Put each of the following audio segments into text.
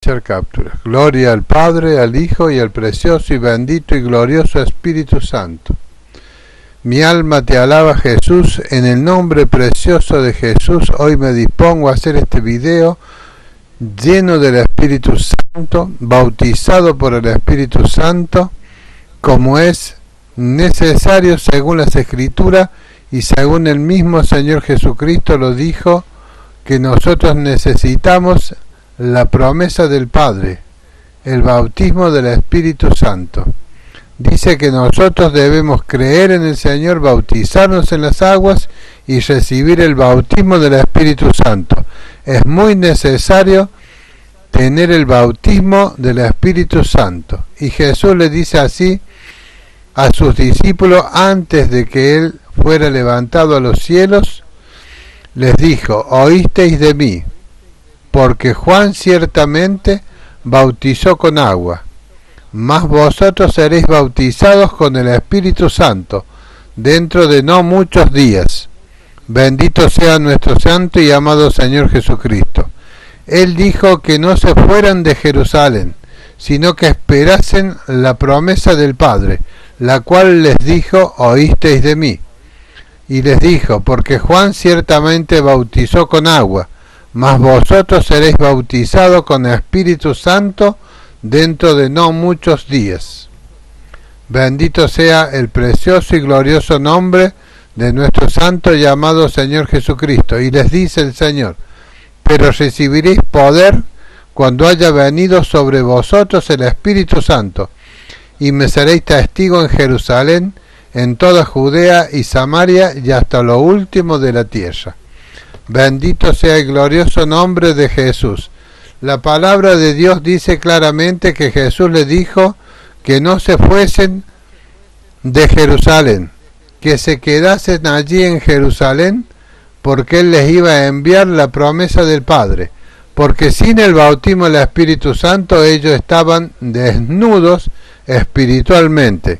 hacer capturas. Gloria al Padre, al Hijo y al precioso y bendito y glorioso Espíritu Santo. Mi alma te alaba, Jesús. En el nombre precioso de Jesús, hoy me dispongo a hacer este video lleno del Espíritu Santo, bautizado por el Espíritu Santo, como es necesario según las Escrituras y según el mismo Señor Jesucristo lo dijo, que nosotros necesitamos la promesa del Padre, el bautismo del Espíritu Santo. Dice que nosotros debemos creer en el Señor, bautizarnos en las aguas y recibir el bautismo del Espíritu Santo. Es muy necesario tener el bautismo del Espíritu Santo. Y Jesús le dice así a sus discípulos antes de que Él fuera levantado a los cielos, les dijo: oísteis de mí, porque Juan ciertamente bautizó con agua, mas vosotros seréis bautizados con el Espíritu Santo dentro de no muchos días. Bendito sea nuestro santo y amado Señor Jesucristo. Él dijo que no se fueran de Jerusalén, sino que esperasen la promesa del Padre, la cual les dijo: oísteis de mí. Y les dijo: porque Juan ciertamente bautizó con agua, mas vosotros seréis bautizados con Espíritu Santo dentro de no muchos días. Bendito sea el precioso y glorioso nombre de nuestro santo y amado Señor Jesucristo. Y les dice el Señor: pero recibiréis poder cuando haya venido sobre vosotros el Espíritu Santo, y me seréis testigo en Jerusalén, en toda Judea y Samaria y hasta lo último de la tierra. Bendito sea el glorioso nombre de Jesús. La palabra de Dios dice claramente que Jesús les dijo que no se fuesen de Jerusalén, que se quedasen allí en Jerusalén, porque Él les iba a enviar la promesa del Padre, porque sin el bautismo del Espíritu Santo ellos estaban desnudos espiritualmente,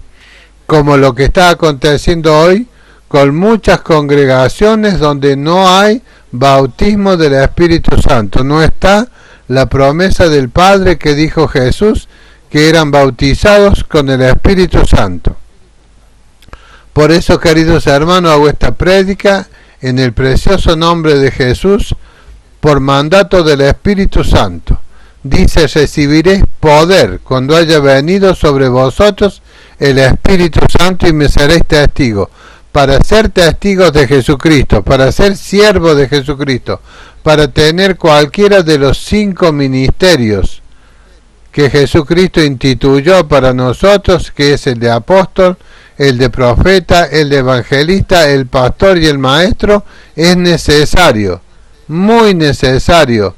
como lo que está aconteciendo hoy con muchas congregaciones donde no hay bautismo del Espíritu Santo. No está la promesa del Padre que dijo Jesús, que eran bautizados con el Espíritu Santo. Por eso, queridos hermanos, hago esta prédica en el precioso nombre de Jesús, por mandato del Espíritu Santo. Dice: recibiréis poder cuando haya venido sobre vosotros el Espíritu Santo y me seréis testigos. Para ser testigos de Jesucristo, para ser siervos de Jesucristo, para tener cualquiera de los 5 ministerios que Jesucristo instituyó para nosotros, que es el de apóstol, el de profeta, el de evangelista, el pastor y el maestro, es necesario, muy necesario,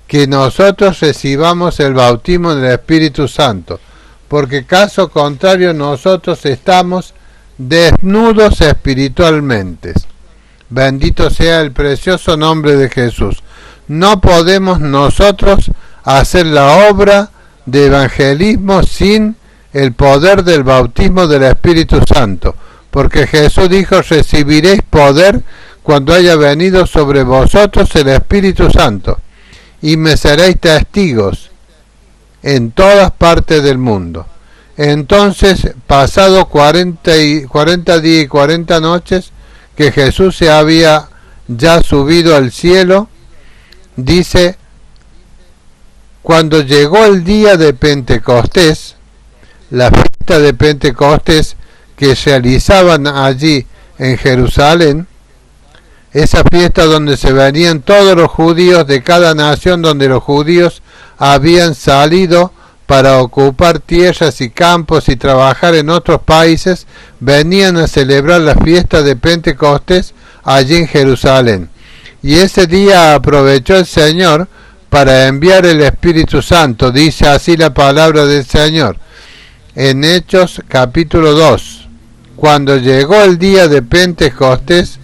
que nosotros recibamos el bautismo del Espíritu Santo, porque caso contrario nosotros estamos desnudos espiritualmente. Bendito sea el precioso nombre de Jesús. No podemos nosotros hacer la obra de evangelismo sin el poder del bautismo del Espíritu Santo, porque Jesús dijo: recibiréis poder cuando haya venido sobre vosotros el Espíritu Santo, y me seréis testigos en todas partes del mundo. Entonces, pasado 40 días y 40 noches que Jesús se había ya subido al cielo, dice: cuando llegó el día de Pentecostés, la fiesta de Pentecostés que se realizaban allí en Jerusalén, esa fiesta donde se venían todos los judíos de cada nación, donde los judíos habían salido para ocupar tierras y campos y trabajar en otros países, venían a celebrar la fiesta de Pentecostés allí en Jerusalén. Y ese día aprovechó el Señor para enviar el Espíritu Santo. Dice así la palabra del Señor en Hechos capítulo 2. Cuando llegó el día de Pentecostés,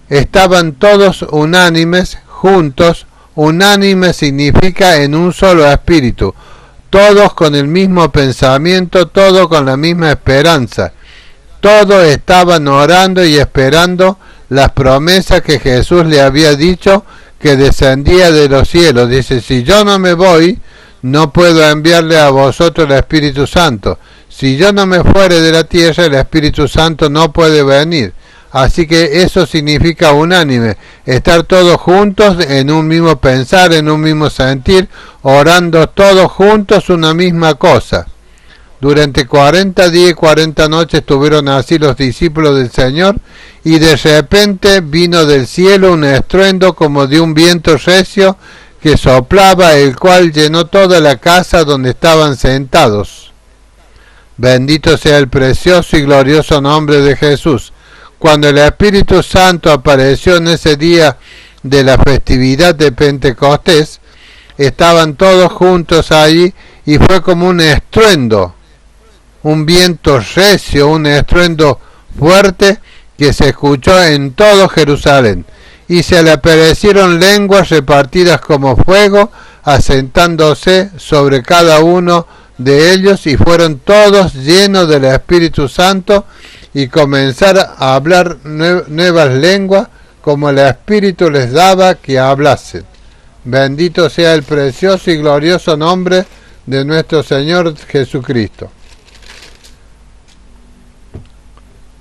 estaban todos unánimes, juntos. Unánime significa en un solo espíritu, todos con el mismo pensamiento, todos con la misma esperanza. Todos estaban orando y esperando las promesas que Jesús le había dicho que descendía de los cielos. Dice, si yo no me voy, no puedo enviarle a vosotros el Espíritu Santo. Si yo no me fuere de la tierra, el Espíritu Santo no puede venir. Así que eso significa unánime, estar todos juntos en un mismo pensar, en un mismo sentir, orando todos juntos una misma cosa. Durante 40 días y 40 noches estuvieron así los discípulos del Señor, y de repente vino del cielo un estruendo como de un viento recio que soplaba, el cual llenó toda la casa donde estaban sentados. Bendito sea el precioso y glorioso nombre de Jesús. Cuando el Espíritu Santo apareció en ese día de la festividad de Pentecostés, estaban todos juntos allí y fue como un estruendo, un viento recio, un estruendo fuerte que se escuchó en todo Jerusalén. Y se le aparecieron lenguas repartidas como fuego, asentándose sobre cada uno de ellos, y fueron todos llenos del Espíritu Santo y comenzaron a hablar nuevas lenguas como el Espíritu les daba que hablasen. Bendito sea el precioso y glorioso nombre de nuestro Señor Jesucristo.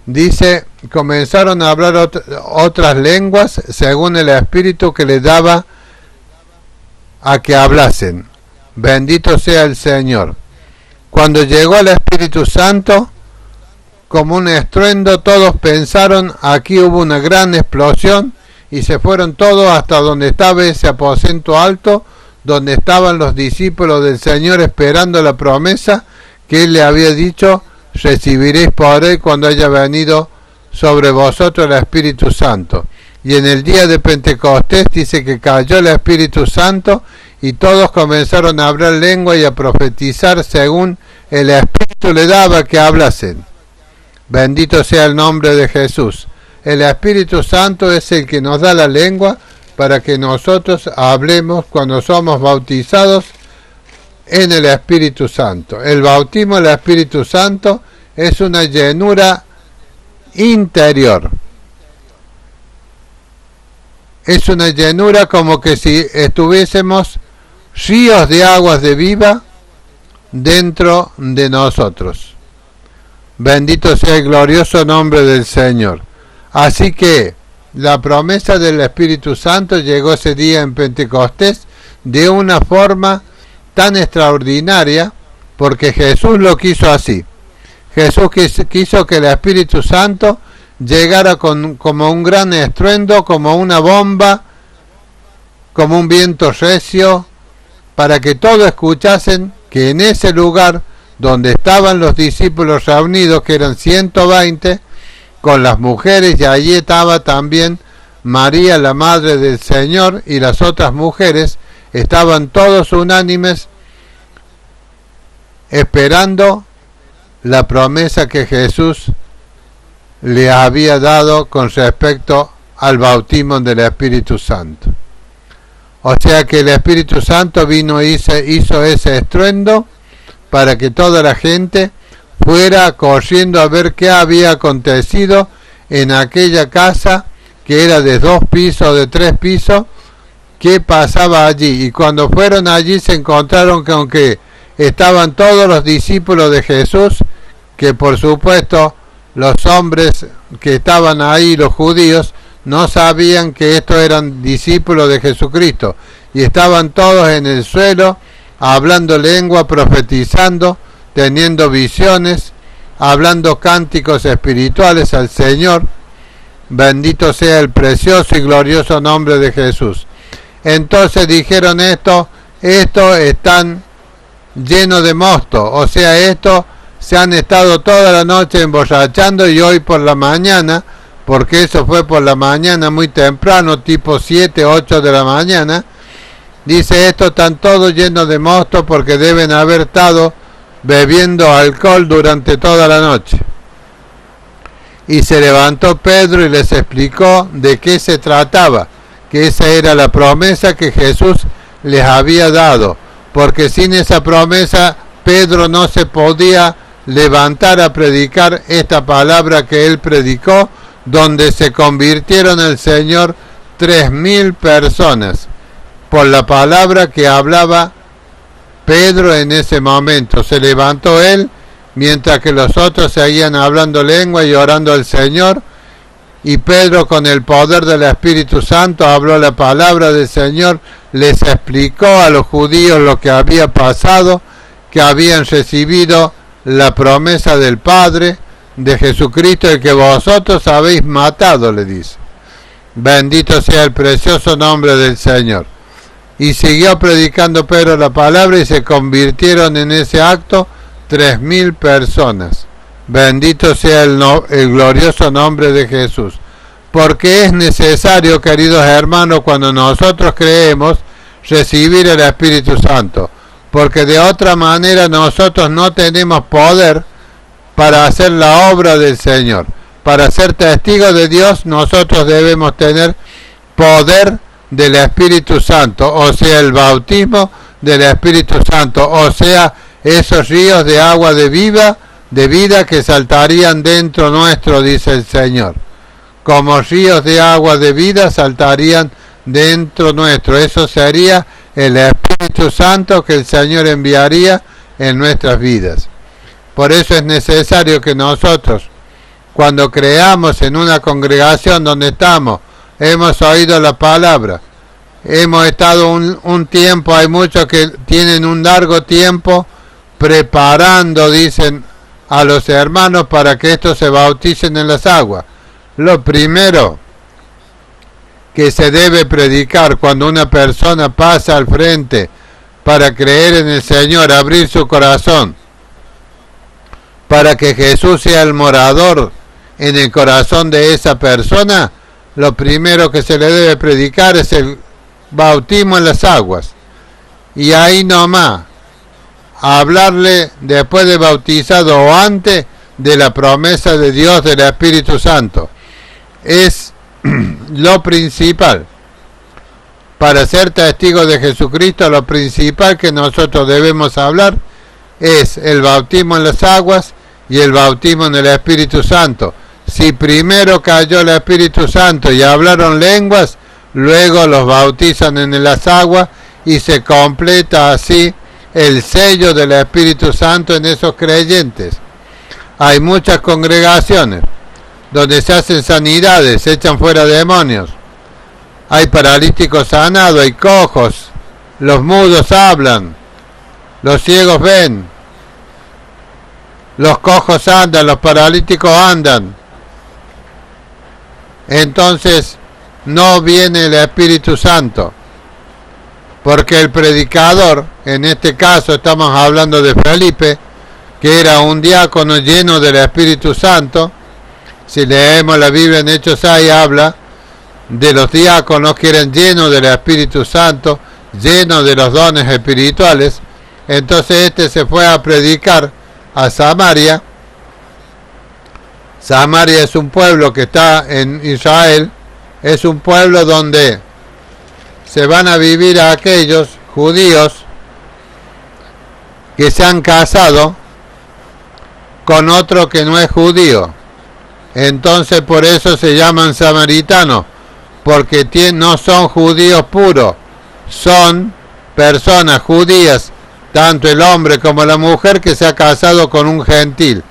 Dice, comenzaron a hablar otras lenguas según el Espíritu que les daba a que hablasen. Bendito sea el Señor. Cuando llegó el Espíritu Santo, como un estruendo, todos pensaron, aquí hubo una gran explosión, y se fueron todos hasta donde estaba ese aposento alto, donde estaban los discípulos del Señor esperando la promesa que Él le había dicho, recibiréis poder cuando haya venido sobre vosotros el Espíritu Santo. Y en el día de Pentecostés dice que cayó el Espíritu Santo y todos comenzaron a hablar lengua y a profetizar según el Espíritu le daba que hablasen. Bendito sea el nombre de Jesús. El Espíritu Santo es el que nos da la lengua para que nosotros hablemos cuando somos bautizados en el Espíritu Santo. El bautismo del Espíritu Santo es una llenura interior. Es una llenura como que si estuviésemos ríos de aguas de vida dentro de nosotros. Bendito sea el glorioso nombre del Señor. Así que la promesa del Espíritu Santo llegó ese día en Pentecostés de una forma tan extraordinaria, porque Jesús lo quiso así. Jesús quiso que el Espíritu Santo llegara como un gran estruendo, como una bomba, como un viento recio, para que todos escuchasen que en ese lugar donde estaban los discípulos reunidos, que eran 120, con las mujeres, y allí estaba también María, la madre del Señor, y las otras mujeres, estaban todos unánimes esperando la promesa que Jesús le había dado con respecto al bautismo del Espíritu Santo. O sea que el Espíritu Santo vino y hizo ese estruendo para que toda la gente fuera corriendo a ver qué había acontecido en aquella casa que era de 2 pisos, de 3 pisos, qué pasaba allí. Y cuando fueron allí se encontraron con que estaban todos los discípulos de Jesús, que por supuesto los hombres que estaban ahí, los judíos, no sabían que estos eran discípulos de Jesucristo, y estaban todos en el suelo, hablando lengua, profetizando, teniendo visiones, hablando cánticos espirituales al Señor. Bendito sea el precioso y glorioso nombre de Jesús. Entonces dijeron estos están llenos de mosto, o sea, estos se han estado toda la noche emborrachando, y hoy por la mañana, porque eso fue por la mañana muy temprano, tipo 7, 8 de la mañana, dice, estos están todos llenos de mosto porque deben haber estado bebiendo alcohol durante toda la noche. Y se levantó Pedro y les explicó de qué se trataba, que esa era la promesa que Jesús les había dado, porque sin esa promesa Pedro no se podía levantar a predicar esta palabra que él predicó, donde se convirtieron el Señor 3.000 personas por la palabra que hablaba Pedro en ese momento. Se levantó él mientras que los otros seguían hablando lengua y orando al Señor, y Pedro, con el poder del Espíritu Santo, habló la palabra del Señor, les explicó a los judíos lo que había pasado, que habían recibido la promesa del Padre, de Jesucristo, el que vosotros habéis matado, le dice. Bendito sea el precioso nombre del Señor. Y siguió predicando Pedro la palabra, y se convirtieron en ese acto 3.000 personas. Bendito sea el glorioso nombre de Jesús. Porque es necesario, queridos hermanos, cuando nosotros creemos, recibir el Espíritu Santo. Porque de otra manera nosotros no tenemos poder para hacer la obra del Señor. Para ser testigos de Dios, nosotros debemos tener poder del Espíritu Santo, o sea, el bautismo del Espíritu Santo, o sea, esos ríos de agua de vida que saltarían dentro nuestro, dice el Señor. Como ríos de agua de vida saltarían dentro nuestro. Eso sería el Espíritu Santo que el Señor enviaría en nuestras vidas. Por eso es necesario que nosotros, cuando creamos en una congregación donde estamos, hemos oído la palabra, hemos estado un tiempo, hay muchos que tienen un largo tiempo preparando, dicen, a los hermanos para que estos se bauticen en las aguas. Lo primero que se debe predicar cuando una persona pasa al frente para creer en el Señor, abrir su corazón, para que Jesús sea el morador en el corazón de esa persona, lo primero que se le debe predicar es el bautismo en las aguas. Y ahí nomás, hablarle después de bautizado o antes de la promesa de Dios del Espíritu Santo. Es lo principal. Para ser testigos de Jesucristo, lo principal que nosotros debemos hablar es el bautismo en las aguas y el bautismo en el Espíritu Santo. Si primero cayó el Espíritu Santo y hablaron lenguas, luego los bautizan en las aguas y se completa así el sello del Espíritu Santo en esos creyentes. Hay muchas congregaciones donde se hacen sanidades, se echan fuera demonios. Hay paralíticos sanados, hay cojos, los mudos hablan, los ciegos ven, los cojos andan, los paralíticos andan. Entonces no viene el Espíritu Santo, porque el predicador, en este caso estamos hablando de Felipe, que era un diácono lleno del Espíritu Santo. Si leemos la Biblia en Hechos 6, habla de los diáconos que eran llenos del Espíritu Santo, llenos de los dones espirituales. Entonces este se fue a predicar a Samaria. Samaria es un pueblo que está en Israel, es un pueblo donde se van a vivir a aquellos judíos que se han casado con otro que no es judío. Entonces por eso se llaman samaritanos, porque no son judíos puros, son personas judías, tanto el hombre como la mujer que se ha casado con un gentil.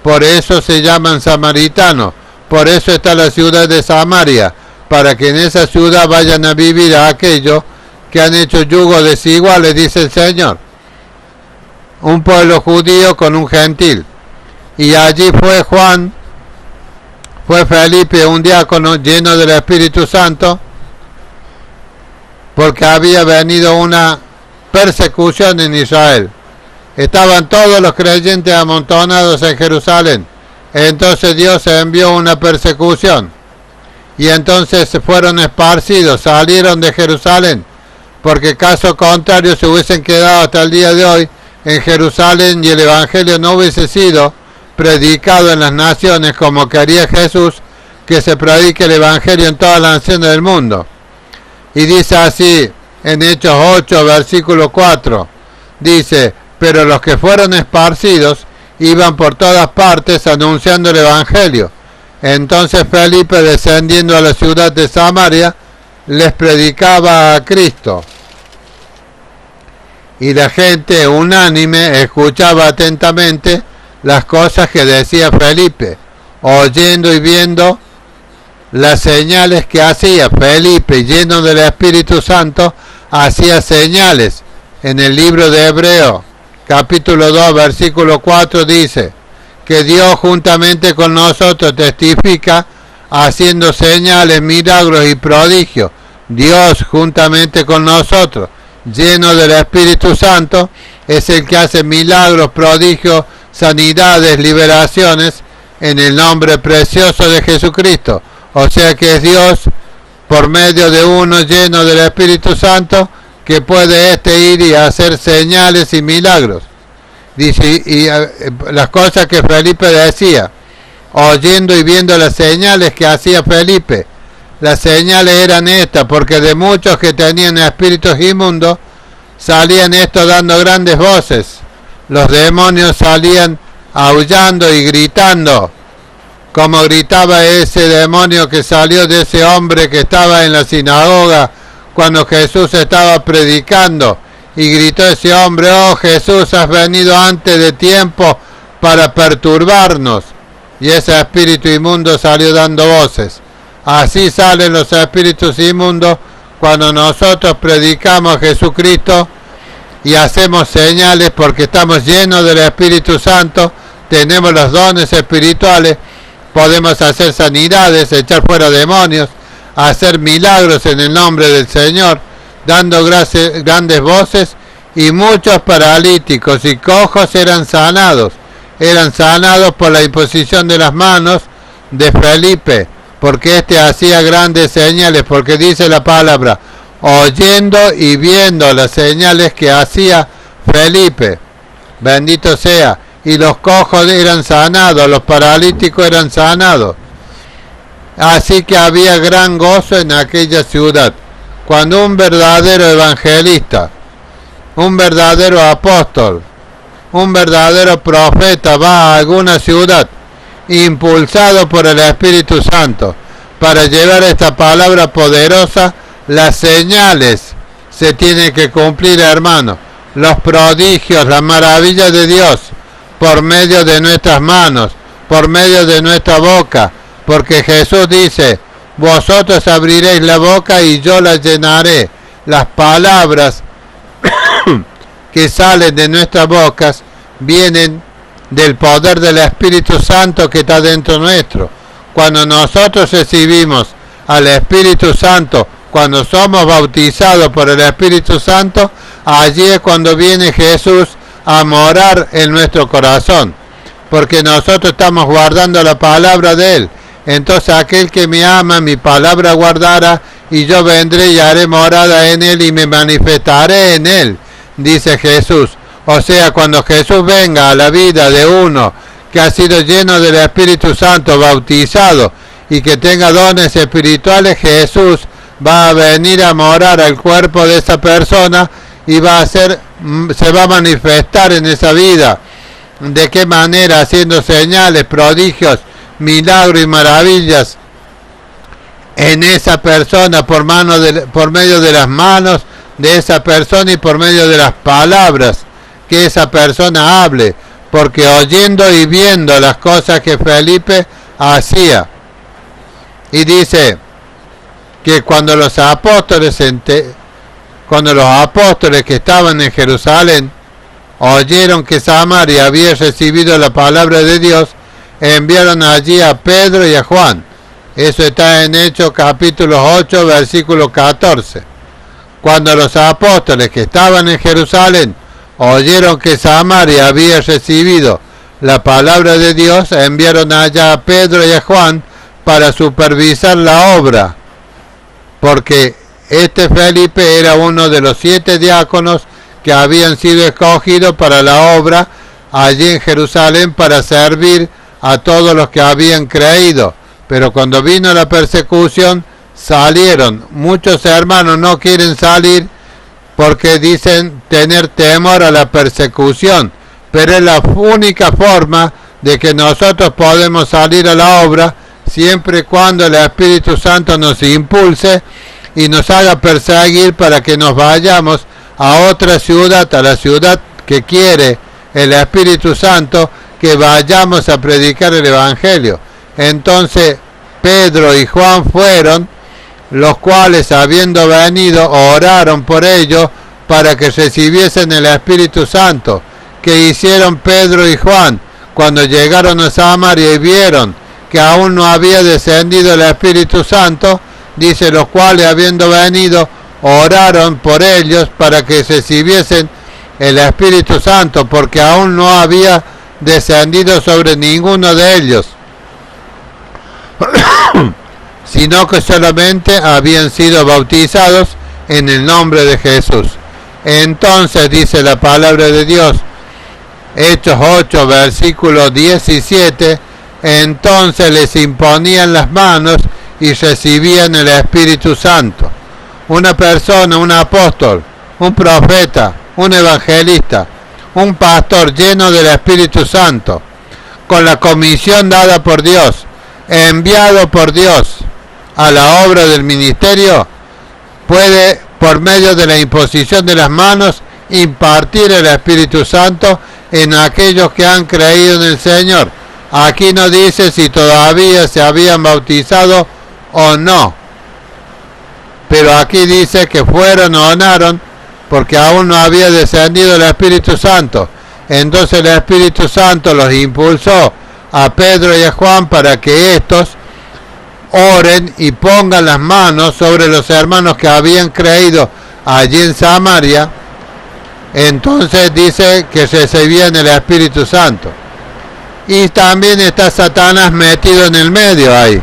Por eso se llaman samaritanos. Por eso está la ciudad de Samaria, para que en esa ciudad vayan a vivir a aquellos que han hecho yugos desiguales, dice el Señor. Un pueblo judío con un gentil. Y allí fue Felipe, un diácono lleno del Espíritu Santo, porque había venido una persecución en Israel. Estaban todos los creyentes amontonados en Jerusalén. Entonces Dios envió una persecución. Y entonces se fueron esparcidos, salieron de Jerusalén, porque caso contrario se hubiesen quedado hasta el día de hoy en Jerusalén y el Evangelio no hubiese sido predicado en las naciones como quería Jesús, que se predique el Evangelio en todas las naciones del mundo. Y dice así en Hechos 8, versículo 4, dice: pero los que fueron esparcidos iban por todas partes anunciando el Evangelio. Entonces Felipe, descendiendo a la ciudad de Samaria, les predicaba a Cristo. Y la gente unánime escuchaba atentamente las cosas que decía Felipe, oyendo y viendo las señales que hacía. Felipe, lleno del Espíritu Santo, hacía señales. En el libro de Hebreos, capítulo 2, versículo 4, dice que Dios juntamente con nosotros testifica, haciendo señales, milagros y prodigios. Dios juntamente con nosotros, lleno del Espíritu Santo, es el que hace milagros, prodigios, sanidades, liberaciones, en el nombre precioso de Jesucristo. O sea que es Dios, por medio de uno lleno del Espíritu Santo, que puede ir y hacer señales y milagros. Dice, y las cosas que Felipe decía, oyendo y viendo las señales que hacía Felipe. Las señales eran estas, porque de muchos que tenían espíritus inmundos, salían estos dando grandes voces. Los demonios salían aullando y gritando, como gritaba ese demonio que salió de ese hombre que estaba en la sinagoga cuando Jesús estaba predicando, y gritó ese hombre: oh Jesús, has venido antes de tiempo para perturbarnos. Y ese espíritu inmundo salió dando voces. Así salen los espíritus inmundos cuando nosotros predicamos a Jesucristo y hacemos señales, porque estamos llenos del Espíritu Santo, tenemos los dones espirituales, podemos hacer sanidades, echar fuera demonios, hacer milagros en el nombre del Señor, dando grandes voces, y muchos paralíticos y cojos eran sanados por la imposición de las manos de Felipe, porque hacía grandes señales, porque dice la palabra, oyendo y viendo las señales que hacía Felipe. Bendito sea. Y los cojos eran sanados, los paralíticos eran sanados. Así que había gran gozo en aquella ciudad. Cuando un verdadero evangelista, un verdadero apóstol, un verdadero profeta va a alguna ciudad, impulsado por el Espíritu Santo, para llevar esta palabra poderosa, las señales se tienen que cumplir, hermano. Los prodigios, las maravillas de Dios, por medio de nuestras manos, por medio de nuestra boca, porque Jesús dice, vosotros abriréis la boca y yo la llenaré. Las palabras que salen de nuestras bocas vienen del poder del Espíritu Santo que está dentro nuestro. Cuando nosotros recibimos al Espíritu Santo, cuando somos bautizados por el Espíritu Santo, allí es cuando viene Jesús a morar en nuestro corazón, porque nosotros estamos guardando la palabra de Él. Entonces aquel que me ama, mi palabra guardará, y yo vendré y haré morada en Él y me manifestaré en Él, dice Jesús. O sea, cuando Jesús venga a la vida de uno que ha sido lleno del Espíritu Santo, bautizado, y que tenga dones espirituales, Jesús va a venir a morar al cuerpo de esa persona y se va a manifestar en esa vida. ¿De qué manera? Haciendo señales, prodigios, milagros y maravillas en esa persona por medio de las manos de esa persona y por medio de las palabras que esa persona hable, porque oyendo y viendo las cosas que Felipe hacía. Y dice que cuando los apóstoles que estaban en Jerusalén oyeron que Samaria había recibido la palabra de Dios, enviaron allí a Pedro y a Juan. Eso está en Hechos capítulo 8, versículo 14. Cuando los apóstoles que estaban en Jerusalén oyeron que Samaria había recibido la palabra de Dios, enviaron allá a Pedro y a Juan para supervisar la obra, porque Felipe era uno de los 7 diáconos que habían sido escogidos para la obra allí en Jerusalén para servir a todos los que habían creído. Pero cuando vino la persecución, salieron. Muchos hermanos no quieren salir porque dicen tener temor a la persecución, pero es la única forma de que nosotros podemos salir a la obra, siempre y cuando el Espíritu Santo nos impulse y nos haga perseguir para que nos vayamos a otra ciudad, a la ciudad que quiere el Espíritu Santo, que vayamos a predicar el Evangelio. Entonces Pedro y Juan fueron, los cuales, habiendo venido, oraron por ellos para que recibiesen el Espíritu Santo. Que hicieron Pedro y Juan cuando llegaron a Samaria y vieron que aún no había descendido el Espíritu Santo? Dice, los cuales, habiendo venido, oraron por ellos para que recibiesen el Espíritu Santo, porque aún no había descendido sobre ninguno de ellos, sino que solamente habían sido bautizados en el nombre de Jesús. Entonces dice la palabra de Dios, Hechos 8, versículo 17, entonces les imponían las manos y recibían el Espíritu Santo. Una persona, un apóstol, un profeta, un evangelista, un pastor lleno del Espíritu Santo, con la comisión dada por Dios, enviado por Dios a la obra del ministerio, puede, por medio de la imposición de las manos, impartir el Espíritu Santo en aquellos que han creído en el Señor. Aquí no dice si todavía se habían bautizado o no, pero aquí dice que fueron o oraron porque aún no había descendido el Espíritu Santo. Entonces el Espíritu Santo los impulsó a Pedro y a Juan para que estos oren y pongan las manos sobre los hermanos que habían creído allí en Samaria. Entonces dice que recibían el Espíritu Santo. Y también está Satanás metido en el medio ahí.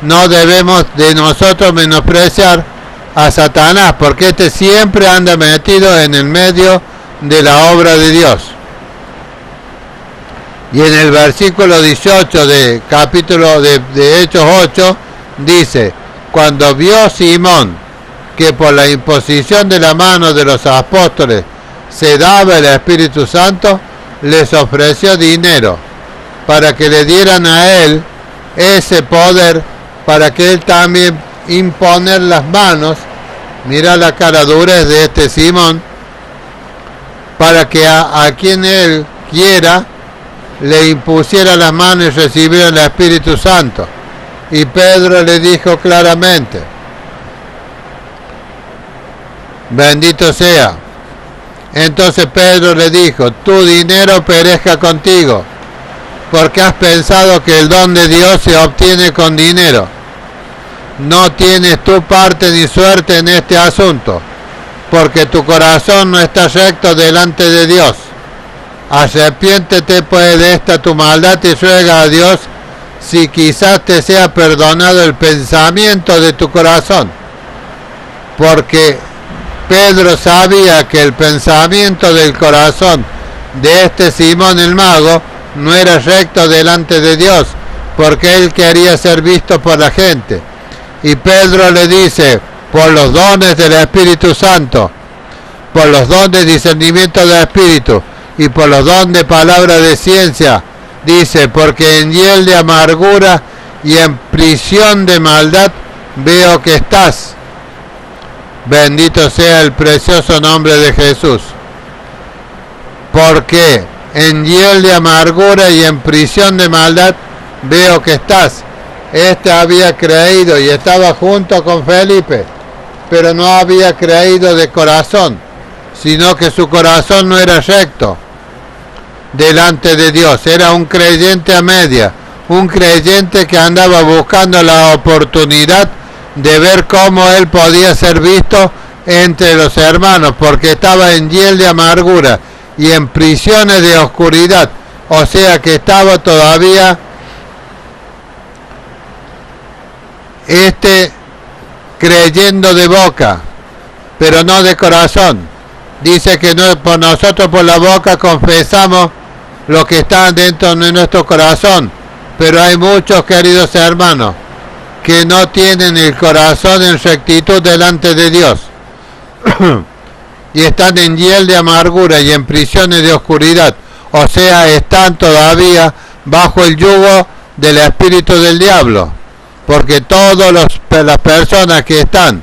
No debemos de nosotros menospreciar a Satanás, porque este siempre anda metido en el medio de la obra de Dios. Y en el versículo 18 de capítulo de Hechos 8 dice, cuando vio Simón que por la imposición de la mano de los apóstoles se daba el Espíritu Santo, les ofreció dinero para que le dieran a él ese poder, para que él también imponer las manos. Mira la cara durez de este Simón, para que a quien él quiera le impusiera las manos y recibiera el Espíritu Santo. Y Pedro le dijo claramente, bendito sea. Entonces Pedro le dijo, tu dinero perezca contigo, porque has pensado que el don de Dios se obtiene con dinero. No tienes tu parte ni suerte en este asunto, porque tu corazón no está recto delante de Dios. Arrepiéntete pues de esta tu maldad y ruega a Dios si quizás te sea perdonado el pensamiento de tu corazón. Porque Pedro sabía que el pensamiento del corazón de este Simón el mago no era recto delante de Dios, porque él quería ser visto por la gente. Y Pedro le dice, por los dones del Espíritu Santo, por los dones de discernimiento del Espíritu y por los dones de palabra de ciencia, dice, porque en hiel de amargura y en prisión de maldad veo que estás. Bendito sea el precioso nombre de Jesús. Porque en hiel de amargura y en prisión de maldad veo que estás. Este había creído y estaba junto con Felipe, pero no había creído de corazón, sino que su corazón no era recto delante de Dios. Era un creyente a media, un creyente que andaba buscando la oportunidad de ver cómo él podía ser visto entre los hermanos, porque estaba en hiel de amargura y en prisiones de oscuridad, o sea que estaba todavía creyendo de boca, pero no de corazón. Dice que no, por nosotros por la boca confesamos lo que está dentro de nuestro corazón, pero hay muchos, queridos hermanos, que no tienen el corazón en rectitud delante de Dios y están en hiel de amargura y en prisiones de oscuridad, o sea, están todavía bajo el yugo del espíritu del diablo, porque todas las personas que están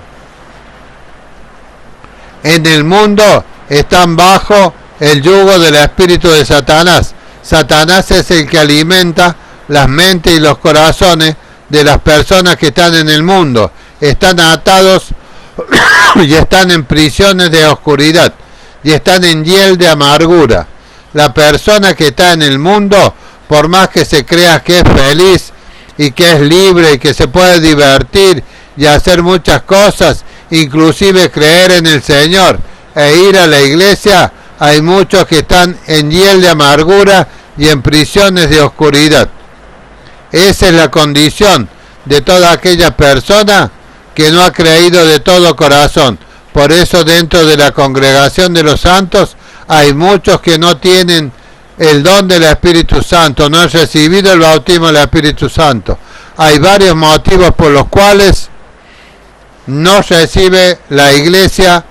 en el mundo están bajo el yugo del espíritu de Satanás. Satanás es el que alimenta las mentes y los corazones de las personas que están en el mundo. Están atados y están en prisiones de oscuridad y están en hiel de amargura. La persona que está en el mundo, por más que se crea que es feliz y que es libre y que se puede divertir y hacer muchas cosas, inclusive creer en el Señor e ir a la iglesia, hay muchos que están en hiel de amargura y en prisiones de oscuridad. Esa es la condición de toda aquella persona que no ha creído de todo corazón. Por eso dentro de la congregación de los santos hay muchos que no tienen el don del Espíritu Santo, no han recibido el bautismo del Espíritu Santo. Hay varios motivos por los cuales no recibe la iglesia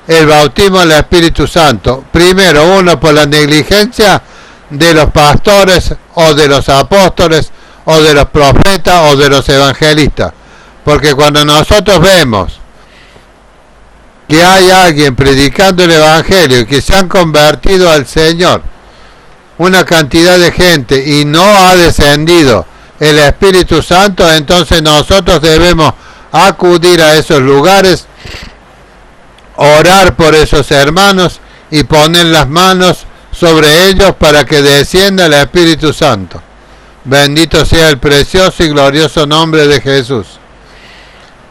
el bautismo del Espíritu Santo. Primero, uno por la negligencia de los pastores o de los apóstoles o de los profetas o de los evangelistas. Porque cuando nosotros vemos que hay alguien predicando el evangelio y que se han convertido al Señor, una cantidad de gente, y no ha descendido el Espíritu Santo, entonces nosotros debemos acudir a esos lugares, orar por esos hermanos y poner las manos sobre ellos para que descienda el Espíritu Santo. Bendito sea el precioso y glorioso nombre de Jesús.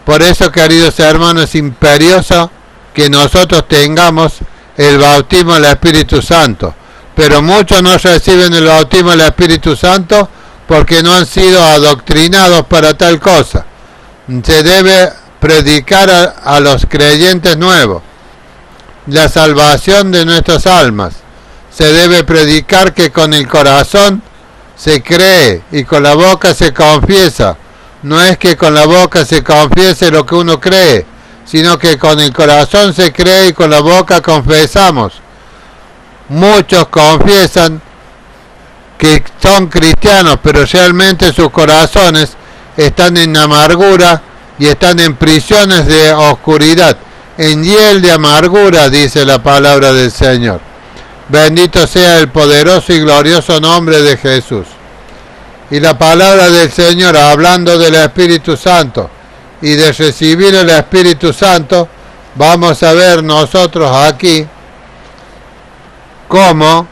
Por eso, queridos hermanos, es imperioso que nosotros tengamos el bautismo del Espíritu Santo. Pero muchos no reciben el bautismo del Espíritu Santo porque no han sido adoctrinados para tal cosa. Se debe predicar a los creyentes nuevos la salvación de nuestras almas. Se debe predicar que con el corazón se cree y con la boca se confiesa. No es que con la boca se confiese lo que uno cree, sino que con el corazón se cree y con la boca confesamos. Muchos confiesan que son cristianos, pero realmente sus corazones están en amargura y están en prisiones de oscuridad, en hiel de amargura, dice la palabra del Señor. Bendito sea el poderoso y glorioso nombre de Jesús. Y la palabra del Señor, hablando del Espíritu Santo y de recibir el Espíritu Santo, vamos a ver nosotros aquí cómo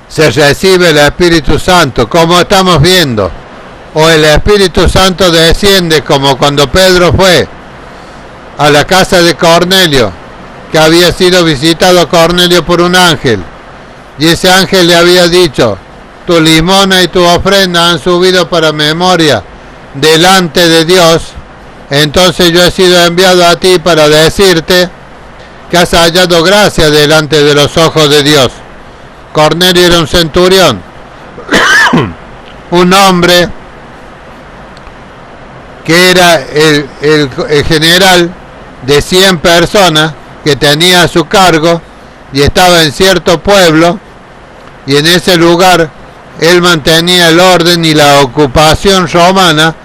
se recibe el Espíritu Santo, como estamos viendo. O el Espíritu Santo desciende como cuando Pedro fue a la casa de Cornelio, que había sido visitado Cornelio por un ángel, y ese ángel le había dicho: tu limosna y tu ofrenda han subido para memoria delante de Dios, entonces yo he sido enviado a ti para decirte que has hallado gracia delante de los ojos de Dios. Cornelio era un centurión, un hombre que era el general de 100 personas que tenía a su cargo y estaba en cierto pueblo, y en ese lugar él mantenía el orden y la ocupación romana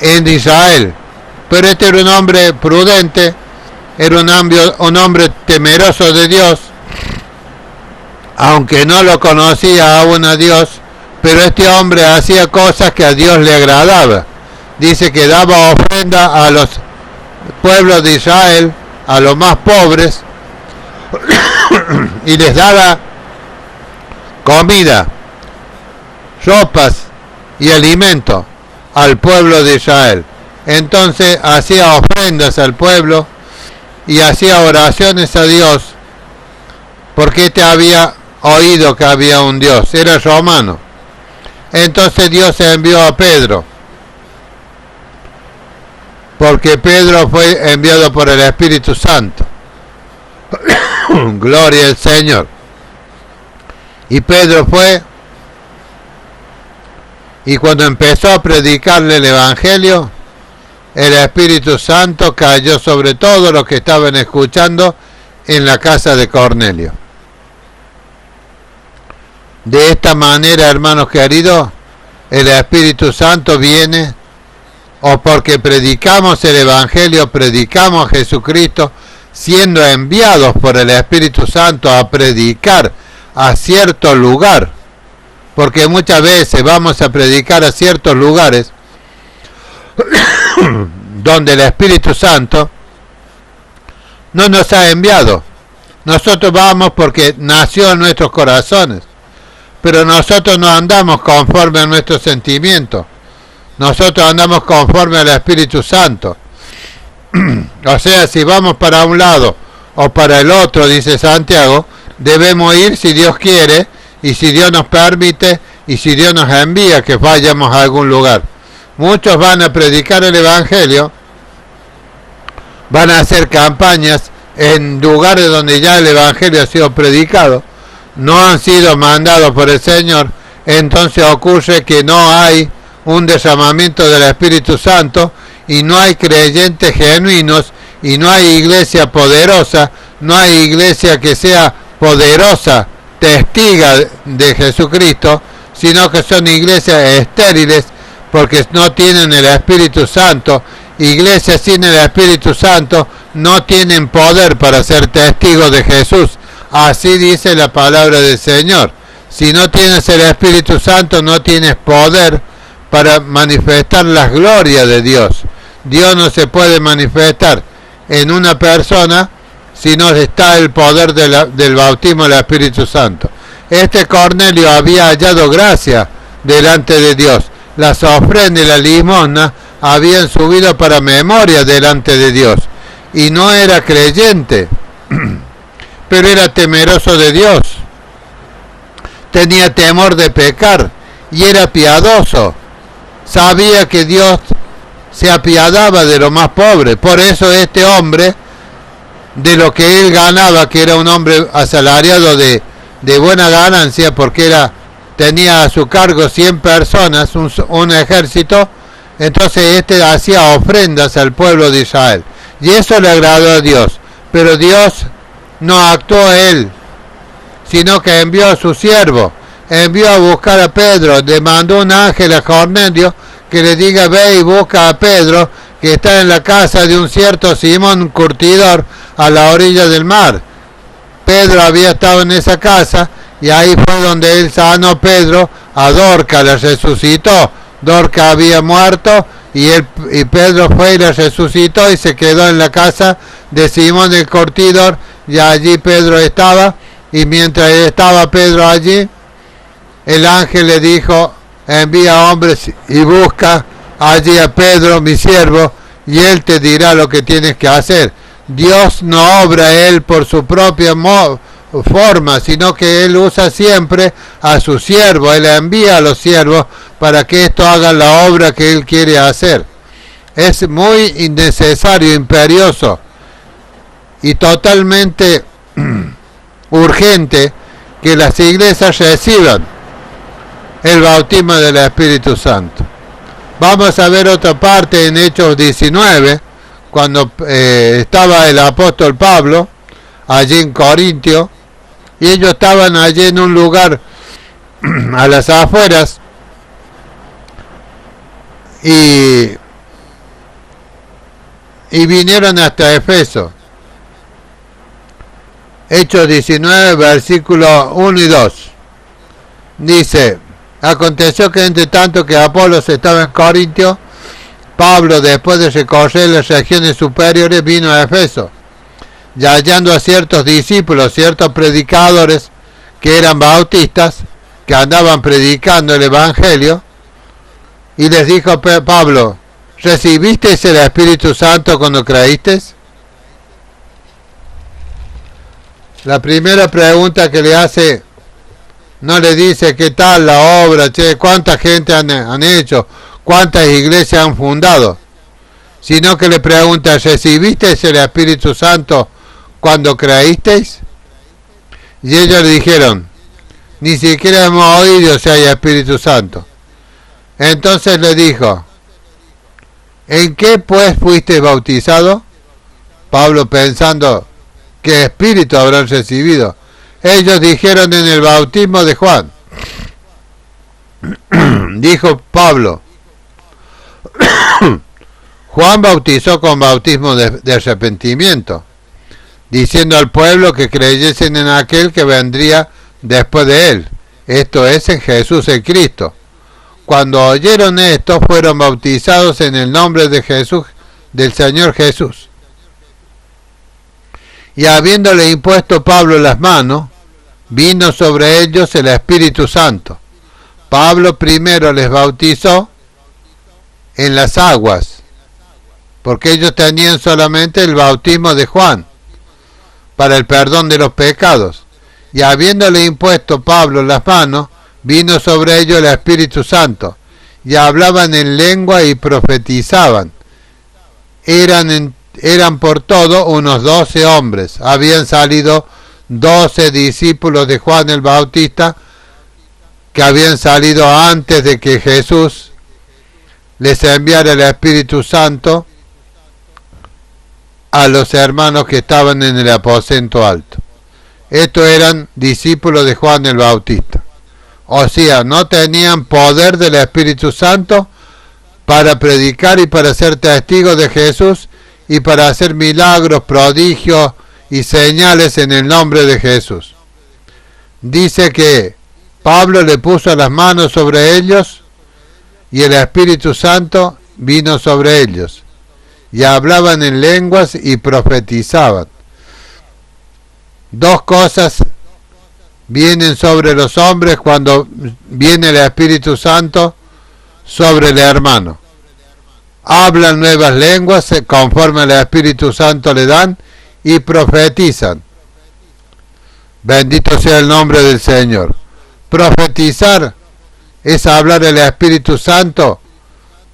en Israel. Pero este era un hombre prudente, era un hombre temeroso de Dios, aunque no lo conocía aún a Dios, pero este hombre hacía cosas que a Dios le agradaba. Dice que daba ofrenda a los pueblos de Israel, a los más pobres, y les daba comida, ropas y alimento al pueblo de Israel. Entonces hacía ofrendas al pueblo y hacía oraciones a Dios, porque este había oído que había un Dios, era romano. Entonces Dios envió a Pedro, porque Pedro fue enviado por el Espíritu Santo. Gloria al Señor. Y Pedro fue, y cuando empezó a predicarle el Evangelio, el Espíritu Santo cayó sobre todos los que estaban escuchando en la casa de Cornelio. De esta manera, hermanos queridos, el Espíritu Santo viene o porque predicamos el Evangelio, predicamos a Jesucristo, siendo enviados por el Espíritu Santo a predicar a cierto lugar, porque muchas veces vamos a predicar a ciertos lugares donde el Espíritu Santo no nos ha enviado. Nosotros vamos porque nació en nuestros corazones, pero nosotros no andamos conforme a nuestros sentimientos, nosotros andamos conforme al Espíritu Santo. O sea, si vamos para un lado o para el otro, dice Santiago, debemos ir si Dios quiere y si Dios nos permite y si Dios nos envía que vayamos a algún lugar. Muchos van a predicar el Evangelio, van a hacer campañas en lugares donde ya el Evangelio ha sido predicado, no han sido mandados por el Señor, entonces ocurre que no hay un derramamiento del Espíritu Santo y no hay creyentes genuinos y no hay iglesia poderosa, no hay iglesia que sea poderosa, testiga de Jesucristo, sino que son iglesias estériles porque no tienen el Espíritu Santo. Iglesias sin el Espíritu Santo no tienen poder para ser testigos de Jesús. Así dice la palabra del Señor. Si no tienes el Espíritu Santo, no tienes poder para manifestar las glorias de Dios. Dios no se puede manifestar en una persona si no está el poder del bautismo del Espíritu Santo. Este Cornelio había hallado gracia delante de Dios. Las ofrendas y la limosna habían subido para memoria delante de Dios. Y no era creyente, pero era temeroso de Dios. Tenía temor de pecar y era piadoso. Sabía que Dios se apiadaba de lo más pobre. Por eso este hombre, de lo que él ganaba, que era un hombre asalariado de buena ganancia, porque tenía a su cargo 100 personas, un ejército, entonces este hacía ofrendas al pueblo de Israel. Y eso le agradó a Dios. Pero Dios no actuó él, sino que envió a su siervo. Envió a buscar a Pedro, le mandó un ángel a Cornelio que le diga: ve y busca a Pedro, que está en la casa de un cierto Simón curtidor a la orilla del mar. Pedro había estado en esa casa y ahí fue donde él sanó Pedro a Dorca, la resucitó. Dorca había muerto y Pedro fue y la resucitó y se quedó en la casa de Simón el curtidor, y allí Pedro estaba. Y mientras estaba Pedro allí, el ángel le dijo: envía hombres y busca allí a Pedro, mi siervo, y él te dirá lo que tienes que hacer. Dios no obra él por su propia forma, sino que él usa siempre a su siervo. Él envía a los siervos para que estos hagan la obra que él quiere hacer. Es muy innecesario, imperioso y totalmente urgente que las iglesias reciban el bautismo del Espíritu Santo. Vamos a ver otra parte en Hechos 19, cuando estaba el apóstol Pablo allí en Corintio, y ellos estaban allí en un lugar a las afueras, y vinieron hasta Efeso. Hechos 19, versículos 1 y 2. Dice: aconteció que entre tanto que Apolos estaba en Corintio, Pablo, después de recorrer las regiones superiores, vino a Efeso, y hallando a ciertos discípulos, ciertos predicadores que eran bautistas, que andaban predicando el Evangelio, y les dijo Pablo: ¿recibisteis el Espíritu Santo cuando creísteis? La primera pregunta que le hace, no le dice qué tal la obra, cuánta gente han hecho, cuántas iglesias han fundado, sino que le pregunta: ¿recibisteis el Espíritu Santo cuando creísteis? Y ellos le dijeron: ni siquiera hemos oído si hay Espíritu Santo. Entonces le dijo: ¿en qué pues fuiste bautizado? Pablo, pensando qué espíritu habrán recibido. Ellos dijeron: en el bautismo de Juan. Dijo Pablo: Juan bautizó con bautismo de arrepentimiento, diciendo al pueblo que creyesen en aquel que vendría después de él, esto es, en Jesús el Cristo. Cuando oyeron esto, fueron bautizados en el nombre de Jesús, del Señor Jesús. Y habiéndole impuesto Pablo las manos, vino sobre ellos el Espíritu Santo. Pablo primero les bautizó en las aguas, porque ellos tenían solamente el bautismo de Juan, para el perdón de los pecados. Y habiéndole impuesto Pablo las manos, vino sobre ellos el Espíritu Santo, y hablaban en lengua y profetizaban. Eran por todo unos 12 hombres. Habían salido 12 discípulos de Juan el Bautista, que habían salido antes de que Jesús les enviara el Espíritu Santo a los hermanos que estaban en el aposento alto. Estos eran discípulos de Juan el Bautista. O sea, no tenían poder del Espíritu Santo para predicar y para ser testigos de Jesús y para hacer milagros, prodigios y señales en el nombre de Jesús. Dice que Pablo le puso las manos sobre ellos y el Espíritu Santo vino sobre ellos, y hablaban en lenguas y profetizaban. Dos cosas vienen sobre los hombres cuando viene el Espíritu Santo sobre el hermano. Hablan nuevas lenguas conforme al Espíritu Santo le dan y profetizan. Bendito sea el nombre del Señor. Profetizar es hablar el Espíritu Santo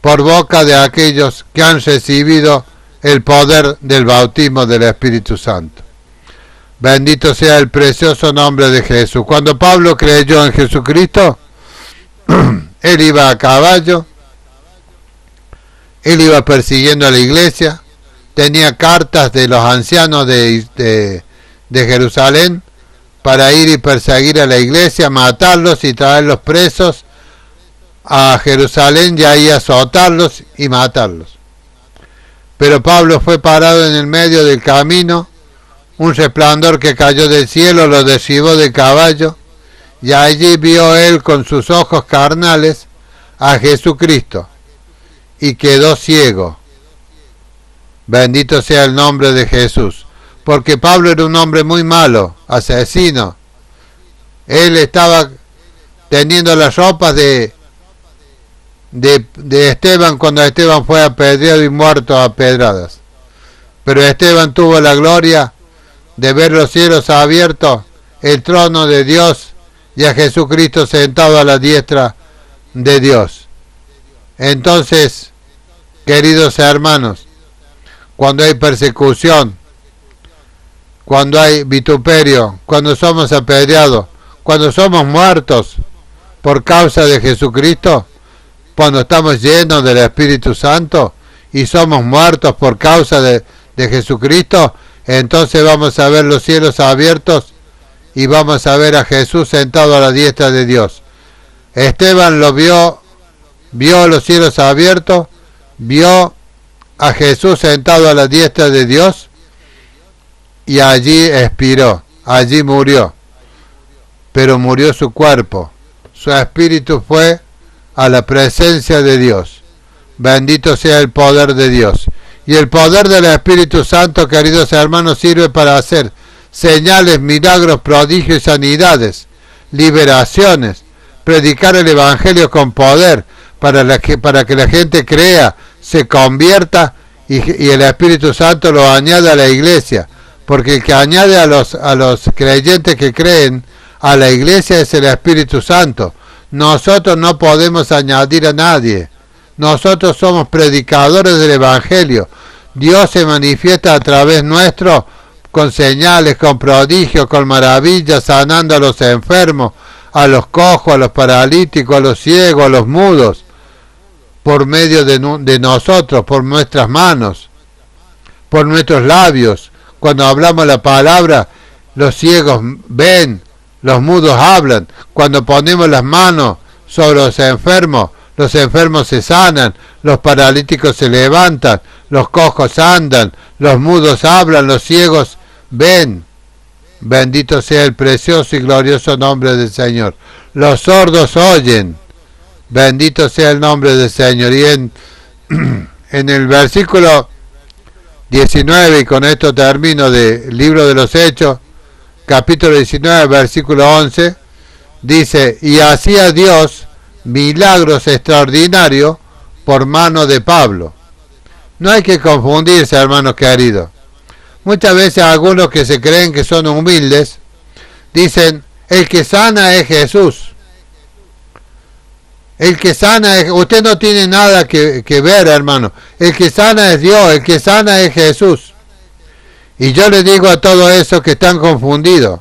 por boca de aquellos que han recibido el poder del bautismo del Espíritu Santo. Bendito sea el precioso nombre de Jesús. Cuando Pablo creyó en Jesucristo, él iba a caballo, él iba persiguiendo a la iglesia, tenía cartas de los ancianos de Jerusalén para ir y perseguir a la iglesia, matarlos y traerlos presos a Jerusalén y ahí azotarlos y matarlos. Pero Pablo fue parado en el medio del camino, un resplandor que cayó del cielo lo derribó del caballo, y allí vio él con sus ojos carnales a Jesucristo, y quedó ciego. Bendito sea el nombre de Jesús, porque Pablo era un hombre muy malo, asesino. Él estaba teniendo las ropas de Esteban cuando Esteban fue apedreado y muerto a pedradas. Pero Esteban tuvo la gloria de ver los cielos abiertos, el trono de Dios y a Jesucristo sentado a la diestra de Dios. Entonces, queridos hermanos, cuando hay persecución, cuando hay vituperio, cuando somos apedreados, cuando somos muertos por causa de Jesucristo, cuando estamos llenos del Espíritu Santo y somos muertos por causa de Jesucristo, entonces vamos a ver los cielos abiertos y vamos a ver a Jesús sentado a la diestra de Dios. Esteban lo vio los cielos abiertos, vio a Jesús sentado a la diestra de Dios y allí expiró, allí murió. Pero murió su cuerpo, su espíritu fue a la presencia de Dios. Bendito sea el poder de Dios. Y el poder del Espíritu Santo, queridos hermanos, sirve para hacer señales, milagros, prodigios y sanidades, liberaciones, predicar el Evangelio con poder, para que la gente crea, se convierta y el Espíritu Santo lo añade a la iglesia. Porque el que añade a los creyentes que creen a la iglesia es el Espíritu Santo. Nosotros no podemos añadir a nadie. Nosotros somos predicadores del Evangelio. Dios se manifiesta a través nuestro con señales, con prodigios, con maravillas, sanando a los enfermos, a los cojos, a los paralíticos, a los ciegos, a los mudos, por medio de nosotros, por nuestras manos, por nuestros labios. Cuando hablamos la palabra, los ciegos ven, los mudos hablan. Cuando ponemos las manos sobre los enfermos se sanan, los paralíticos se levantan, los cojos andan, los mudos hablan, los ciegos ven. Bendito sea el precioso y glorioso nombre del Señor. Los sordos oyen. Bendito sea el nombre del Señor. Y en el versículo 19, y con esto termino, del libro de los Hechos, capítulo 19, versículo 11, dice: y hacía Dios milagros extraordinarios por mano de Pablo. No hay que confundirse, hermanos queridos. Muchas veces algunos que se creen que son humildes dicen: el que sana es Jesús. El que sana es... Usted no tiene nada que ver, hermano. El que sana es Dios, el que sana es Jesús. Y yo les digo a todos esos que están confundidos,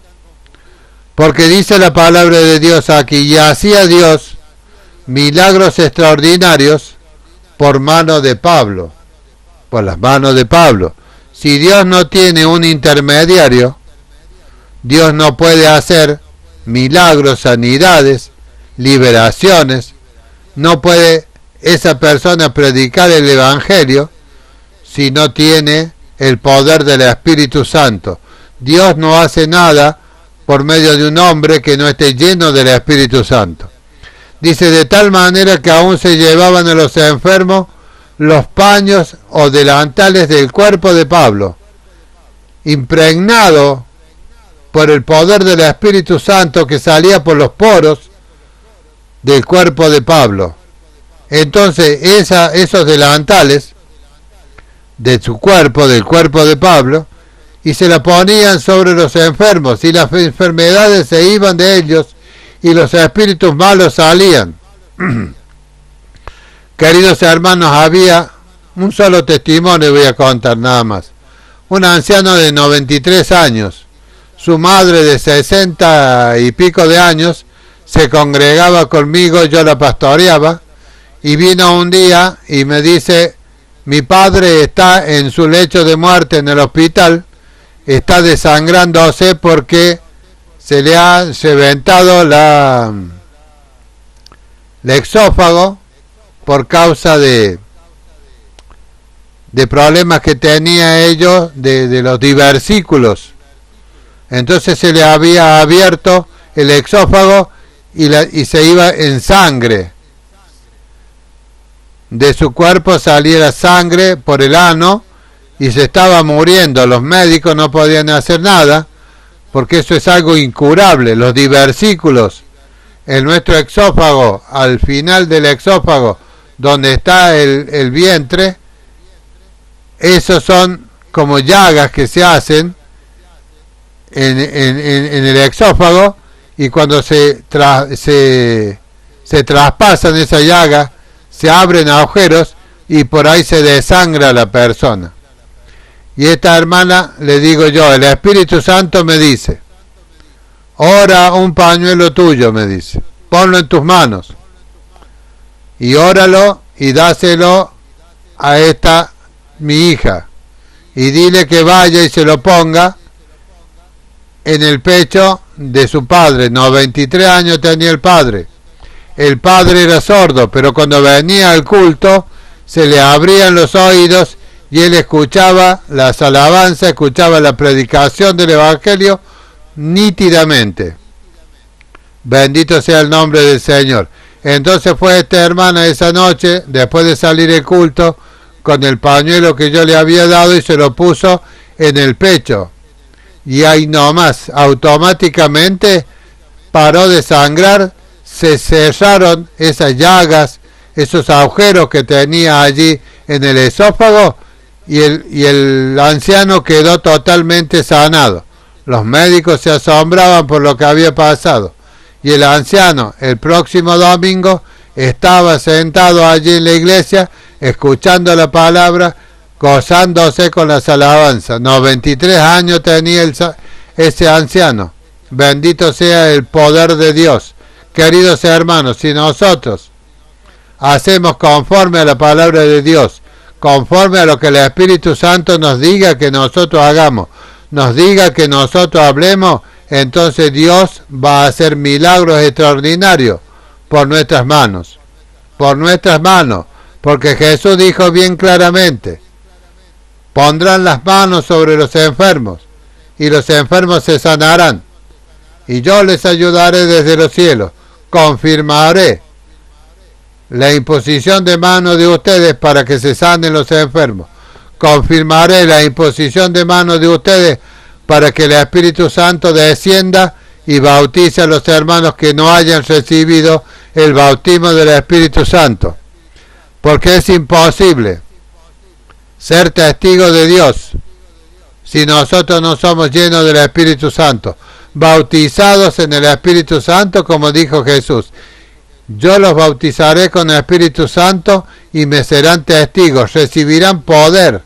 porque dice la palabra de Dios aquí: y hacía Dios milagros extraordinarios por mano de Pablo, por las manos de Pablo. Si Dios no tiene un intermediario, Dios no puede hacer milagros, sanidades, liberaciones. No puede esa persona predicar el Evangelio si no tiene el poder del Espíritu Santo. Dios no hace nada por medio de un hombre que no esté lleno del Espíritu Santo. Dice: de tal manera que aún se llevaban a los enfermos los paños o delantales del cuerpo de Pablo, impregnado por el poder del Espíritu Santo que salía por los poros del cuerpo de Pablo. Entonces esos delantales de su cuerpo, del cuerpo de Pablo, y se la ponían sobre los enfermos, y las enfermedades se iban de ellos, y los espíritus malos salían. Queridos hermanos, había un solo testimonio, voy a contar nada más. Un anciano de 93 años, su madre de 60 y pico de años, se congregaba conmigo, yo la pastoreaba, y vino un día y me dice: mi padre está en su lecho de muerte en el hospital, está desangrándose porque se le ha reventado la exófago por causa de problemas que tenía ellos de los diversículos. Entonces se le había abierto el exófago y se iba en sangre. De su cuerpo saliera sangre por el ano y se estaba muriendo. Los médicos no podían hacer nada porque eso es algo incurable. Los diversículos en nuestro exófago, al final del exófago, donde está el vientre, esos son como llagas que se hacen en el exófago, y cuando se traspasan esa llaga, se abren agujeros y por ahí se desangra la persona. Y esta hermana, le digo yo, el Espíritu Santo me dice: ora un pañuelo tuyo, me dice, ponlo en tus manos y óralo y dáselo a esta mi hija y dile que vaya y se lo ponga en el pecho de su padre. 93 años tenía el padre. El padre era sordo, pero cuando venía al culto se le abrían los oídos y él escuchaba las alabanzas, escuchaba la predicación del Evangelio nítidamente. Bendito sea el nombre del Señor. Entonces fue esta hermana esa noche, después de salir el culto, con el pañuelo que yo le había dado y se lo puso en el pecho. Y ahí nomás, automáticamente paró de sangrar, se cerraron esas llagas, esos agujeros que tenía allí en el esófago, y el anciano quedó totalmente sanado. Los médicos se asombraban por lo que había pasado. Y el anciano, el próximo domingo, estaba sentado allí en la iglesia, escuchando la palabra, gozándose con las alabanzas. 93 años tenía ese anciano. Bendito sea el poder de Dios. Queridos hermanos, si nosotros hacemos conforme a la palabra de Dios, conforme a lo que el Espíritu Santo nos diga que nosotros hagamos, nos diga que nosotros hablemos, entonces Dios va a hacer milagros extraordinarios por nuestras manos. Por nuestras manos. Porque Jesús dijo bien claramente, pondrán las manos sobre los enfermos y los enfermos se sanarán. Y yo les ayudaré desde los cielos. Confirmaré la imposición de manos de ustedes para que se sanen los enfermos. Confirmaré la imposición de manos de ustedes para que el Espíritu Santo descienda y bautice a los hermanos que no hayan recibido el bautismo del Espíritu Santo. Porque es imposible ser testigos de Dios si nosotros no somos llenos del Espíritu Santo, bautizados en el Espíritu Santo, como dijo Jesús. Yo los bautizaré con el Espíritu Santo y me serán testigos, recibirán poder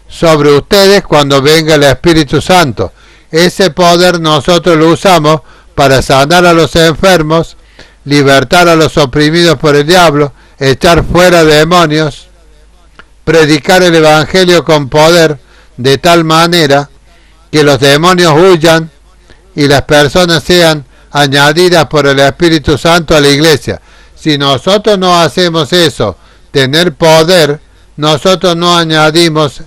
sobre ustedes cuando venga el Espíritu Santo. Ese poder nosotros lo usamos para sanar a los enfermos, libertar a los oprimidos por el diablo, echar fuera demonios, predicar el Evangelio con poder, de tal manera que los demonios huyan y las personas sean añadidas por el Espíritu Santo a la iglesia. Si nosotros no hacemos eso, tener poder, nosotros no añadimos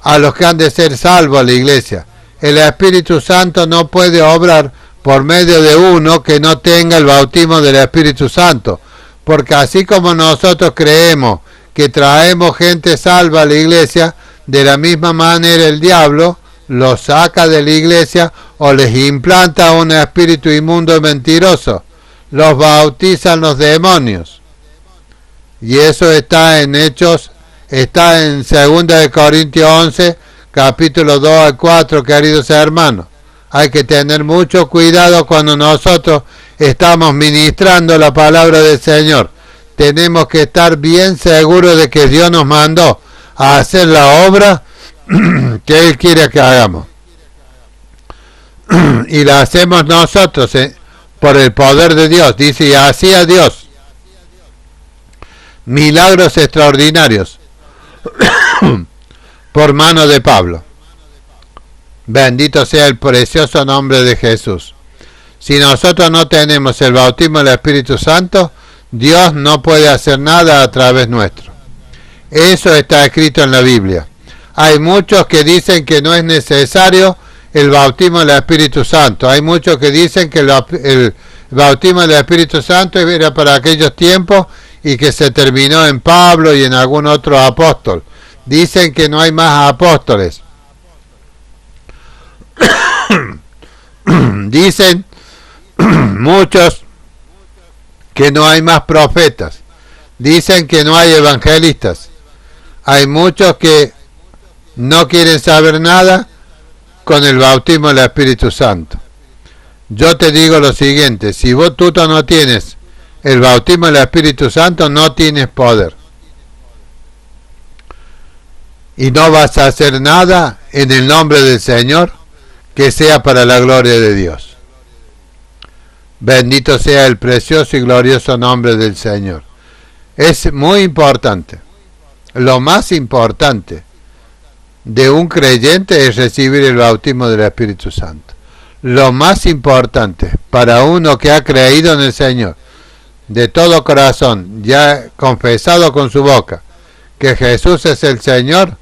a los que han de ser salvos a la iglesia. El Espíritu Santo no puede obrar por medio de uno que no tenga el bautismo del Espíritu Santo, porque así como nosotros creemos que traemos gente salva a la iglesia, de la misma manera el diablo los saca de la iglesia o les implanta un espíritu inmundo y mentiroso, los bautizan los demonios. Y eso está en Hechos, está en 2 de Corintios 11, capítulo 2 al 4, queridos hermanos. Hay que tener mucho cuidado cuando nosotros estamos ministrando la palabra del Señor. Tenemos que estar bien seguros de que Dios nos mandó a hacer la obra que Él quiere que hagamos. Y la hacemos nosotros por el poder de Dios. Dice, y hacía Dios milagros extraordinarios por mano de Pablo. Bendito sea el precioso nombre de Jesús. Si nosotros no tenemos el bautismo del Espíritu Santo, Dios no puede hacer nada a través nuestro. Eso está escrito en la Biblia. Hay muchos que dicen que no es necesario el bautismo del Espíritu Santo. Hay muchos que dicen que el bautismo del Espíritu Santo era para aquellos tiempos y que se terminó en Pablo y en algún otro apóstol. Dicen que no hay más apóstoles. Dicen muchos que no hay más profetas. Dicen que no hay evangelistas. Hay muchos que no quieren saber nada con el bautismo del Espíritu Santo. Yo te digo lo siguiente, si tú no tienes el bautismo del Espíritu Santo, no tienes poder. Y no vas a hacer nada en el nombre del Señor que sea para la gloria de Dios. Bendito sea el precioso y glorioso nombre del Señor. Es muy importante. Lo más importante de un creyente es recibir el bautismo del Espíritu Santo. Lo más importante para uno que ha creído en el Señor de todo corazón, ya confesado con su boca que Jesús es el Señor,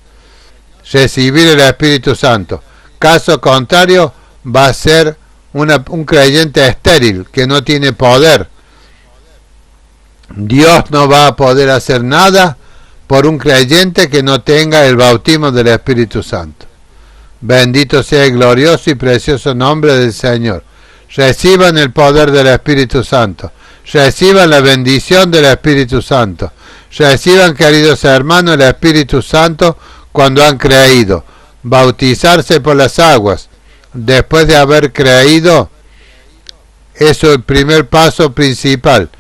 recibir el Espíritu Santo. Caso contrario, va a ser un creyente estéril, que no tiene poder. Dios no va a poder hacer nada por un creyente que no tenga el bautismo del Espíritu Santo. Bendito sea el glorioso y precioso nombre del Señor. Reciban el poder del Espíritu Santo. Reciban la bendición del Espíritu Santo. Reciban, queridos hermanos, el Espíritu Santo cuando han creído. Bautizarse por las aguas después de haber creído, eso es el primer paso principal.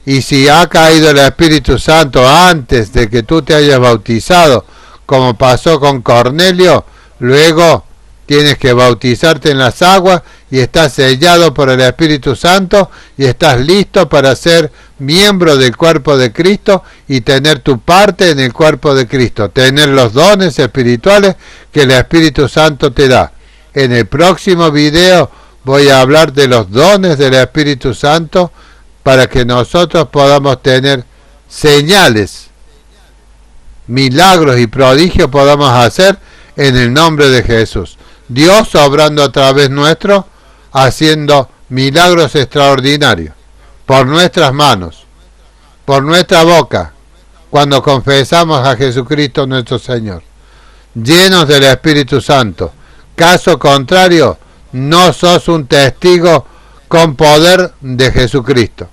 Y si ha caído el Espíritu Santo antes de que tú te hayas bautizado, como pasó con Cornelio, luego tienes que bautizarte en las aguas y estás sellado por el Espíritu Santo y estás listo para ser miembro del cuerpo de Cristo y tener tu parte en el cuerpo de Cristo, tener los dones espirituales que el Espíritu Santo te da. En el próximo video voy a hablar de los dones del Espíritu Santo para que nosotros podamos tener señales milagros y prodigios podamos hacer en el nombre de Jesús. Dios obrando a través nuestro, haciendo milagros extraordinarios, por nuestras manos, por nuestra boca, cuando confesamos a Jesucristo nuestro Señor, llenos del Espíritu Santo. Caso contrario, no sos un testigo con poder de Jesucristo.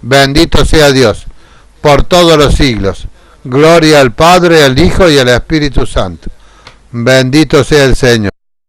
Bendito sea Dios por todos los siglos. Gloria al Padre, al Hijo y al Espíritu Santo. Bendito sea el Señor.